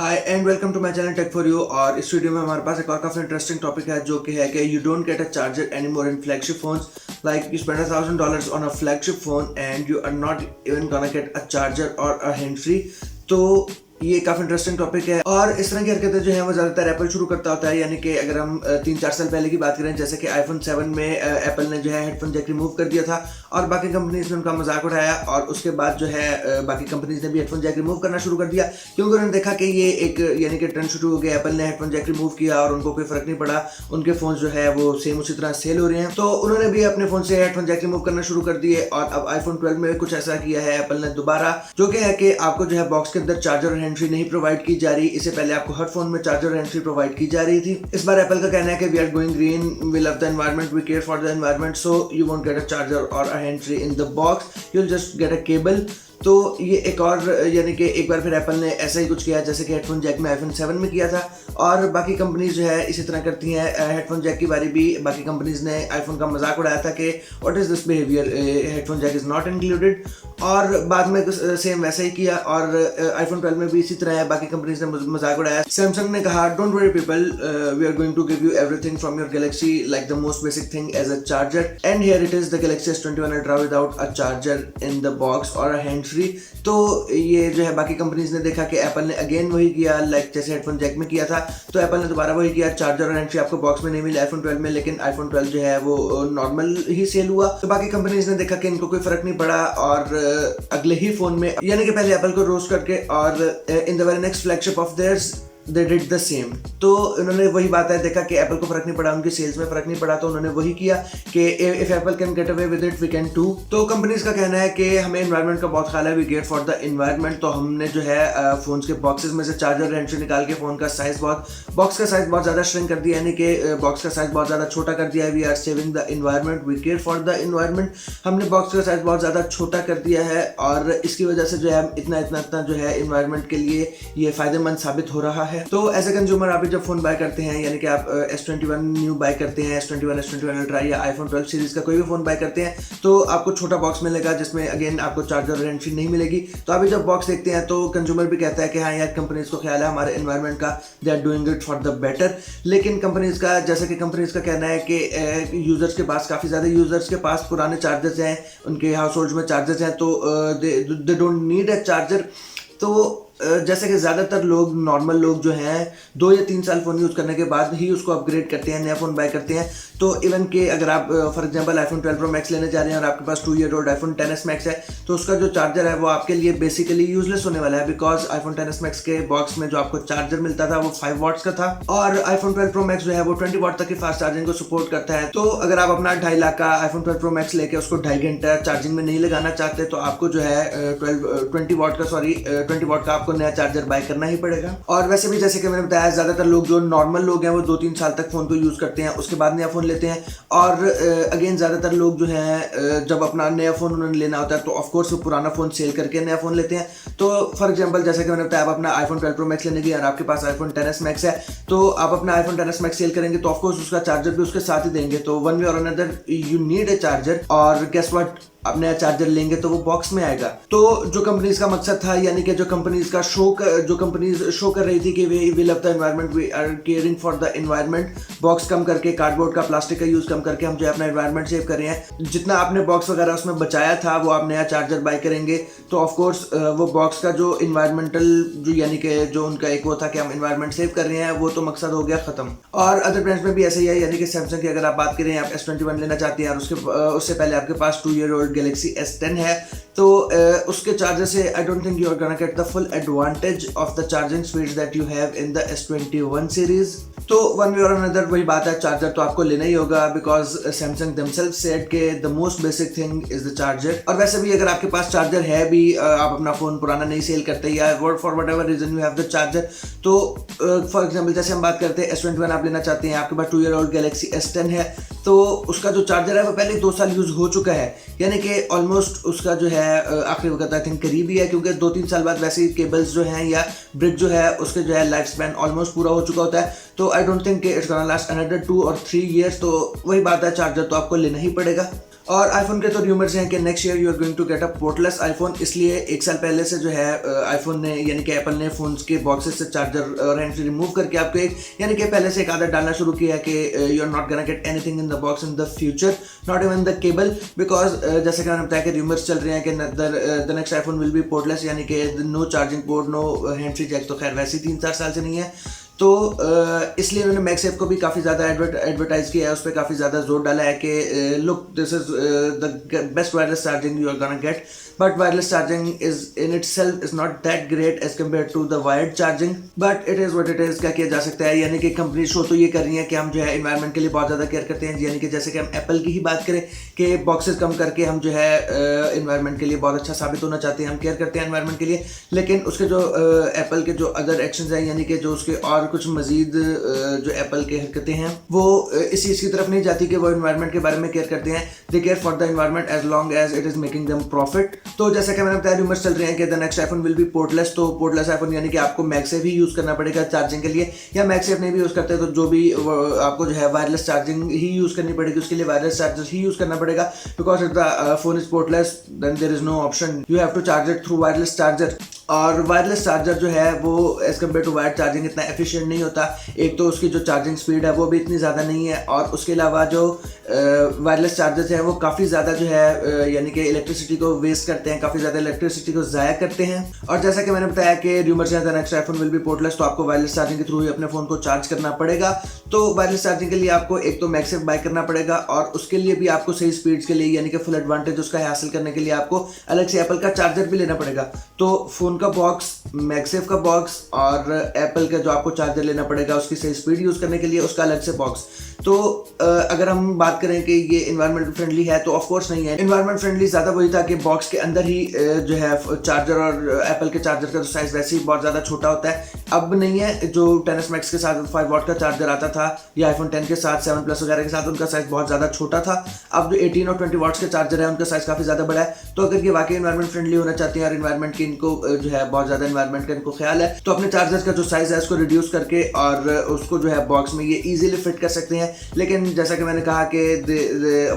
Hi and welcome to my channel tech for you. और इस video में हमारे पास एक और काफी इंटरेस्टिंग टॉपिक है जो कि है कि you don't get a charger any more in flagship phones. Like you spend $1,000 on a flagship phone and you are not even gonna get a charger और अ हैंड फ्री। तो ये काफी interesting topic है और इस तरह की हरकतें जो है वो ज्यादातर एप्पल शुरू करता होता है। यानी कि अगर हम 3-4 साल पहले की बात करें, जैसे कि आईफोन 7 में एप्पल ने जो है हेडफोन जैक रिमूव कर दिया था और बाकी कंपनीज ने उनका मजाक उठाया और उसके बाद जो है बाकी कंपनीज ने भी हेडफोन जैक रिमूव करना शुरू कर दिया, क्योंकि उन्होंने देखा कि ये एक यानी कि ट्रेंड शुरू हो गया। एप्पल ने हेडफोन जैक रिमूव किया और उनको कोई फर्क नहीं पड़ा, उनके फोन जो है वो सेम उसी तरह सेल हो रहे हैं। तो उन्होंने भी अपने फोन से हेडफोन जैक रिमूव करना शुरू कर दिए और अब आईफोन 12 में कुछ ऐसा किया है एप्पल ने दोबारा, जो कि है कि आपको जो है बॉक्स के अंदर चार्जर और हैंड फ्री नहीं प्रोवाइड की जा रही। इससे पहले आपको हर फोन में चार्जर एंड फ्री प्रोवाइड की जा रही थी। इस बार एप्पल का कहना है कि we are going green, we love the environment, we care for the environment, so you won't get a charger और a hand free in the box, you will just get a cable. तो ये एक और यानी कि एक बार फिर Apple ने ऐसा ही कुछ किया जैसे कि हेडफोन जैक में आईफोन 7 में किया था और बाकी कंपनीज जो है इसी तरह करती हैं। हेडफोन जैक की बारी भी बाकी कंपनीज ने आईफोन का मजाक उड़ाया था कि what is this behaviour, headphone jack is not included, और बाद में सेम वैसा ही किया और आईफोन 12 में भी इसी तरह है, बाकी कंपनीज ने मजाक उड़ाया। सैमसंग ने कहा don't worry people, we are going to give you everything from your Galaxy like the most basic thing as a charger and here it is the Galaxy S21 ultra without a charger in the box और a hand free. तो ये जो है बाकी companies ने देखा कि Apple ने अगेन वही किया, लाइक जैसे हेडफोन जैक में किया था, तो एप्पल ने दोबारा वही किया। चार्जर और हैंड फ्री आपको बॉक्स में नहीं मिला आईफोन 12 में, लेकिन आईफोन 12 जो है वो नॉर्मल ही सेल हुआ। तो बाकी कंपनीज ने देखा कि इनको कोई फर्क नहीं पड़ा और अगले ही फोन में यानी कि पहले एप्पल को रोस्ट करके और in the very next flagship of theirs they did the same। तो उन्होंने वही बात है, देखा कि एप्पल को फर्क नहीं पड़ा, उनकी सेल्स में फर्क नहीं पड़ा, तो उन्होंने वही किया कि if Apple can get away with it we can too. तो कंपनीज का कहना है कि हमें एनवायरनमेंट का बहुत ख्याल है, we care for the environment. तो हमने जो है फोन के बॉक्सेस में से चार्जर हैंड फ्री निकाल के फोन का साइज बॉक्स का साइज बहुत ज्यादा श्रिंक कर दिया, यानी कि बॉक्स का साइज बहुत ज्यादा छोटा कर दिया है। We are saving the environment, we care for the environment. हमने बॉक्स का साइज बहुत ज्यादा छोटा कर दिया है और इसकी वजह से जो है इतना जो है एनवायरनमेंट के लिए ये फायदेमंद साबित हो रहा है। तो एज ए कंज्यूमर आप जब फोन बाय करते हैं, यानी कि आप S21 न्यू बाय करते हैं, S21 अल्ट्रा या आईफोन 12 सीरीज का कोई भी फोन बाय करते हैं, तो आपको छोटा बॉक्स मिलेगा जिसमें अगेन आपको चार्जर और हैंड फ्री नहीं मिलेगी। तो अभी जब बॉक्स देखते हैं तो कंज्यूमर भी कहता है कि हाँ यार, कंपनीज को ख्याल है हमारे एनवायरनमेंट का, they are doing it for the better. लेकिन कंपनीज का जैसा कि कंपनीज का कहना है कि यूजर्स के पास काफ़ी ज़्यादा यूजर्स के पास पुराने चार्जर्स हैं, उनके हाउस होल्ड में चार्जर्स हैं, तो they don't need a charger. तो जैसे कि ज़्यादातर लोग, नॉर्मल लोग जो हैं 2 या 3 साल फ़ोन यूज़ करने के बाद ही उसको अपग्रेड करते हैं, नया फ़ोन बाय करते हैं। तो इवन के अगर आप for example iPhone 12 pro max लेने जा रहे हैं और आपके पास 2 year old iPhone 10s max है, तो उसका जो चार्जर है वो आपके लिए बेसिकली यूजलेस होने वाला है, बिकॉज आईफोन 10s मैक्स के बॉक्स में जो आपको चार्जर मिलता था वो 5 वॉट्स का था और आईफोन 12 प्रो मैक्स जो है वो 20 वॉट तक की फास्ट चार्जिंग को सपोर्ट करता है। तो अगर आप अपना 2.5 लाख का आईफोन 12 प्रो मैक्स लेके उसको 2.5 घंटा चार्जिंग में नहीं लगाना चाहते, तो आपको जो है 20 वॉट का आपको नया चार्जर बाय करना ही पड़ेगा। और वैसे भी जैसे कि मैंने बताया, ज्यादातर लोग जो नॉर्मल लोग हैं वो 2-3 साल तक फोन को यूज करते हैं, उसके बाद नया फोन लेते हैं। और अगेन ज्यादातर लोग जो हैं जब अपना नया फोन उन्होंने लेना होता है तो ऑफकोर्स वो पुराना फोन सेल करके नया फोन लेते हैं। तो फॉर एग्जांपल जैसे कि मैंने बताया, आप अपना आईफोन 12 प्रो मैक्स लेने गए और आपके पास आईफोन 10s मैक्स है, तो आप अपना आईफोन 10s मैक्स सेल करेंगे तो ऑफकोर्स उसका चार्जर भी उसके साथ ही देंगे। तो वन वे और another you need a charger, और गेस व्हाट, आप नया चार्जर लेंगे तो वो बॉक्स में आएगा। तो जो कंपनीज का मकसद था, यानी कि जो कंपनीज शो कर रही थी कि we love the environment, we are caring for the environment, box कम करके, कार्डबोर्ड का, प्लास्टिक का यूज कम करके हम जो है अपना एनवायरनमेंट सेव कर रहे हैं। जितना आपने बॉक्स वगैरह उसमें बचाया था वो आप नया चार्जर बाय करेंगे तो ऑफकोर्स वो बॉक्स का जो इन्वायरमेंटल जो यानी कि जो उनका एक वो था कि हम एनवायरनमेंट सेव कर रहे हैं, वो तो मकसद हो गया खत्म। और अदर ब्रांड्स में भी ऐसे ही है, यानी कि सैमसंग की अगर आप बात करें, आप S21 लेना चाहते हैं और उससे पहले आपके पास 2 ईयर ओल्ड गैलेक्सी S10 है, तो उसके चार्जर से I don't think you are gonna get the full advantage of the charging speeds that you have in the S21 series. तो वन वे और अनदर वही बात है, चार्जर तो आपको लेना ही होगा, बिकॉज सैमसंग देमसेल्फ सेड के the most basic thing is the charger. और वैसे भी अगर आपके पास चार्जर है भी, आप अपना फोन पुराना नहीं सेल करते या for whatever reason you have the charger, तो फॉर एग्जाम्पल जैसे हम बात करते हैं S21 आप लेना चाहते हैं, आपके पास 2 ईयर ओल्ड गैलेक्सी S10 है, तो उसका जो चार्जर है वो पहले 2 साल यूज हो चुका है, यानी कि ऑलमोस्ट उसका जो है आखिरी वक्त आई थिंक करीब ही है, क्योंकि 2-3 साल बाद वैसे ही केबल्स जो हैं या ब्रिक जो है उसके जो है लाइफ स्पैन ऑलमोस्ट पूरा हो चुका होता है। तो आई don't think it's gonna last another 2 और 3 ईयर्स। तो वही बात है, चार्जर तो आपको लेना ही पड़ेगा। और आईफोन के तो र्यूमर्स हैं कि next year you are going to get a portless iPhone, इसलिए एक साल पहले से जो है आईफोन ने यानी कि एप्पल ने फोन्स के बॉक्सेस से चार्जर और हैंड फ्री रिमूव करके आपको एक यानी कि पहले से एक आदत डालना शुरू किया है कि you are not gonna get anything in the box in the future, not even the cable, because जैसे कि मैंने बताया कि र्यूमर्स चल रहे हैं कि the next iPhone will be portless, यानी कि no charging port, no hand free jack, तो खैर वैसे ही 3-4 साल से नहीं है। तो इसलिए उन्होंने मैगसेफ को भी काफ़ी ज़्यादा एडवर्टाइज किया है, उस पर काफ़ी ज़्यादा जोर डाला है कि look this is the best wireless charging you are gonna get, but wireless charging is in itself is not that great as compare to the wired charging, but it is what it is. क्या किया जा सकता है, यानी कि company show तो ये कर रही है कि हम जो है इन्वायरमेंट के लिए बहुत ज़्यादा केयर करते हैं, यानी कि जैसे कि हम एप्पल की ही बात करें कि बॉक्सेस कम करके हम जो है इन्वायरमेंट के लिए बहुत अच्छा साबित होना चाहते हैं, हम केयर करते हैं इन्वायरमेंट के लिए, लेकिन उसके जो एप्पल के जो अदर एक्शंस हैं, यानी कि जो उसके और कुछ मजीद जो एप्पल के हरकतें हैं वो इस चीज़ की तरफ नहीं जाती कि वो इन्वायरमेंट के बारे में केयर करते हैं। They care for the environment as long as it is making them profit. तो जैसा कि मैंने बताया रूमर्स चल रहे हैं कि the next iPhone will be portless, तो पोर्टलेस आईफोन यानी कि आपको मैगसेफ ही यूज़ करना पड़ेगा चार्जिंग के लिए, या मैगसेफ नहीं भी यूज़ करते तो जो भी आपको जो है वायरलेस चार्जिंग ही यूज़ करनी पड़ेगी, उसके लिए वायरलेस चार्जर ही यूज़ करना पड़ेगा, because if the phone is portless then there is no option, you have to charge it through wireless charger. और वायरलेस चार्जर जो है वो as compare to wired charging इतना एफिशिएंट नहीं होता, एक तो उसकी जो चार्जिंग स्पीड है वो भी इतनी ज़्यादा नहीं है, और उसके अलावा जो वायरलेस चार्जर्स हैं वो काफ़ी ज़्यादा जो है यानी कि इलेक्ट्रिसिटी को वेस्ट करते हैं, काफ़ी ज़्यादा इलेक्ट्रिसिटी को ज़ाया करते हैं। और जैसा कि मैंने बताया कि रूमर्स हैं the next iPhone will be portless, तो आपको वायरलेस चार्जिंग के थ्रू ही अपने फ़ोन को चार्ज करना पड़ेगा। तो वायरलेस चार्जिंग के लिए आपको एक तो मैगसेफ बाय करना पड़ेगा, और उसके लिए भी आपको सही स्पीड्स के लिए यानी कि फुल एडवांटेज उसका हासिल करने के लिए आपको अलग से एप्पल का चार्जर भी लेना पड़ेगा। तो फ़ोन का बॉक्स, मैगसेफ का बॉक्स और एप्पल का जो आपको चार्जर लेना पड़ेगा उसकी सही स्पीड यूज़ करने के लिए उसका अलग से बॉक्स। तो अगर हम बात करें कि ये इन्वायरमेंट फ्रेंडली है तो ऑफ कोर्स नहीं है। इन्वायरमेंट फ्रेंडली ज़्यादा वही था कि बॉक्स के अंदर ही जो है चार्जर और एप्पल के चार्जर का साइज़ वैसे ही बहुत ज़्यादा छोटा होता है, अब नहीं है। जो 10s Max के साथ 5 वाट का चार्जर आता था या आईफोन 10 के साथ 7 Plus वगैरह के साथ उनका साइज़ बहुत ज़्यादा छोटा था, अब जो 18 और 20 वाट्स के चार्जर है उनका साइज़ काफ़ी ज़्यादा बड़ा है। तो अगर ये वाकई इन्वायरमेंट फ्रेंडली होना चाहते हैं और इन्वायरमेंट की इनको जो है बहुत ज़्यादा इन्वायरमेंट का इनको ख्याल है, तो अपने चार्जर का जो साइज़ है उसको रिड्यूस करके और उसको जो है बॉक्स में ये ईजिली फिट कर सकते हैं। लेकिन जैसा कि मैंने कहा कि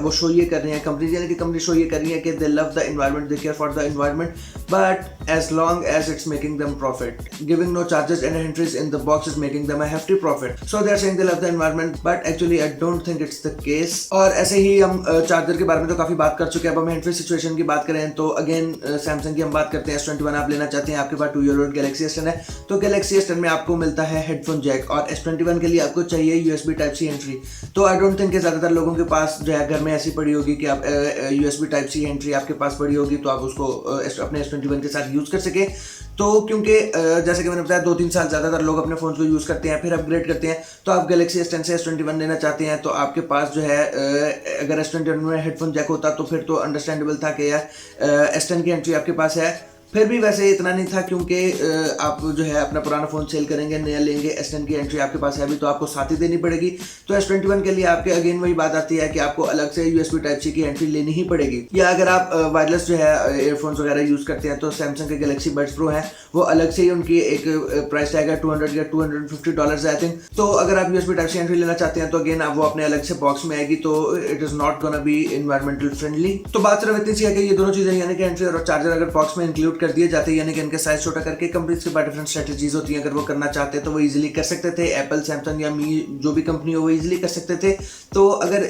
वो शो ये कर रही है कंपनी, यानी कि कंपनी शो ये कर रही है कि they love the environment, they care for the environment, but as long as it's making them profit, giving no chargers and entries in the box is making them a hefty profit. So they are saying they love the environment, but actually I don't think it's the case. और ऐसे ही हम charger के बारे में तो काफी बात कर चुके हैं। अब हम हैंड-फ्री सिचुएशन की बात करें तो अगेन सैमसंग की हम बात करते हैं। S21 आप लेना चाहते हैं, आपके पास 2 year old गैलेक्सी S10 है, तो गैलेक्सी S10 में आपको मिलता है हेडफोन जैक, और S21 के लिए आपको चाहिए USB Type-C एंट्री। तो आई डोंट थिंक कि ज़्यादातर लोगों के पास जो है घर में ऐसी पड़ी होगी कि आप USB Type-C एंट्री आपके पास पड़ी होगी तो आप उसको अपने S21 के साथ यूज़ कर सके। तो क्योंकि जैसे कि मैंने बताया 2-3 साल ज़्यादातर लोग अपने फ़ोन को यूज़ करते हैं, फिर अपग्रेड करते हैं। तो आप गैलेक्सी S10 से S21 लेना चाहते हैं तो आपके पास जो है अगर S21 में हेडफोन जैक होता तो फिर तो अंडरस्टैंडेबल था कि यार S10 की एंट्री आपके पास है। फिर भी वैसे इतना नहीं था क्योंकि आप जो है अपना पुराना फ़ोन सेल करेंगे, नया लेंगे, S10 की एंट्री आपके पास है भी तो आपको साथ ही देनी पड़ेगी। तो S21 के लिए आपके अगेन वही बात आती है कि आपको अलग से USB Type-C की एंट्री लेनी ही पड़ेगी। या अगर आप वायरलेस जो है एयरफोन्स वगैरह यूज़ करते हैं तो सैमसंग के गैलेक्सी बड्स प्रो हैं, वो अलग से ही उनकी एक प्राइस टैग है $200 या $250 आई थिंक। तो अगर आप USB Type-C एंट्री लेना चाहते हैं तो अगेन आप वो अपने अलग से बॉक्स में आएगी, तो it is not gonna be environmental friendly. तो बात सिर्फ इतनी सी है कि ये दोनों चीज़ें यानी कि एंट्री और चार्जर अगर बॉक्स में इंक्लूड कर दिए जाते हैं, यानी कि इनका साइज छोटा करके, कंपनीज के पास डिफरेंट स्ट्रेटजीज होती हैं, अगर वो करना चाहते हैं तो वो इजीली कर सकते थे। एप्पल, सैमसंग या मी जो भी कंपनी हो वो इजीली कर सकते थे। तो अगर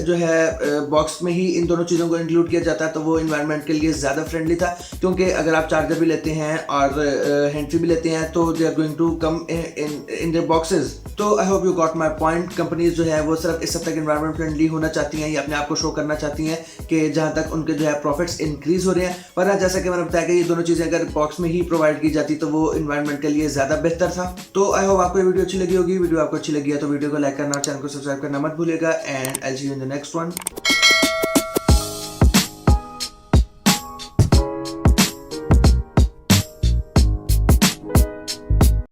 जो है बॉक्स में ही इन दोनों चीज़ों को इंक्लूड किया जाता है तो वो इन्वायरमेंट के लिए ज़्यादा फ्रेंडली था, क्योंकि अगर आप चार्जर भी लेते हैं और हैंड फ्री भी लेते हैं तो they are going to come in their boxes. तो I hope you got my point. Companies जो है वो सिर्फ इस हद तक इन्वायरमेंट फ्रेंडली होना चाहती हैं, या अपने आप को शो करना चाहती हैं कि जहाँ तक उनके जो है प्रॉफिट्स इंक्रीज हो रहे हैं। वरना जैसा कि मैंने बताया कि ये दोनों चीज़ें अगर बॉक्स में ही प्रोवाइड की जाती तो वो इन्वायरमेंट के लिए ज़्यादा बेहतर था। तो आई होप आपको ये वीडियो अच्छी लगी होगी। वीडियो आपको अच्छी लगी है तो वीडियो को लाइक करना, चैनल को सब्सक्राइब करना मत भूलिएगा, and I will see you in the next one.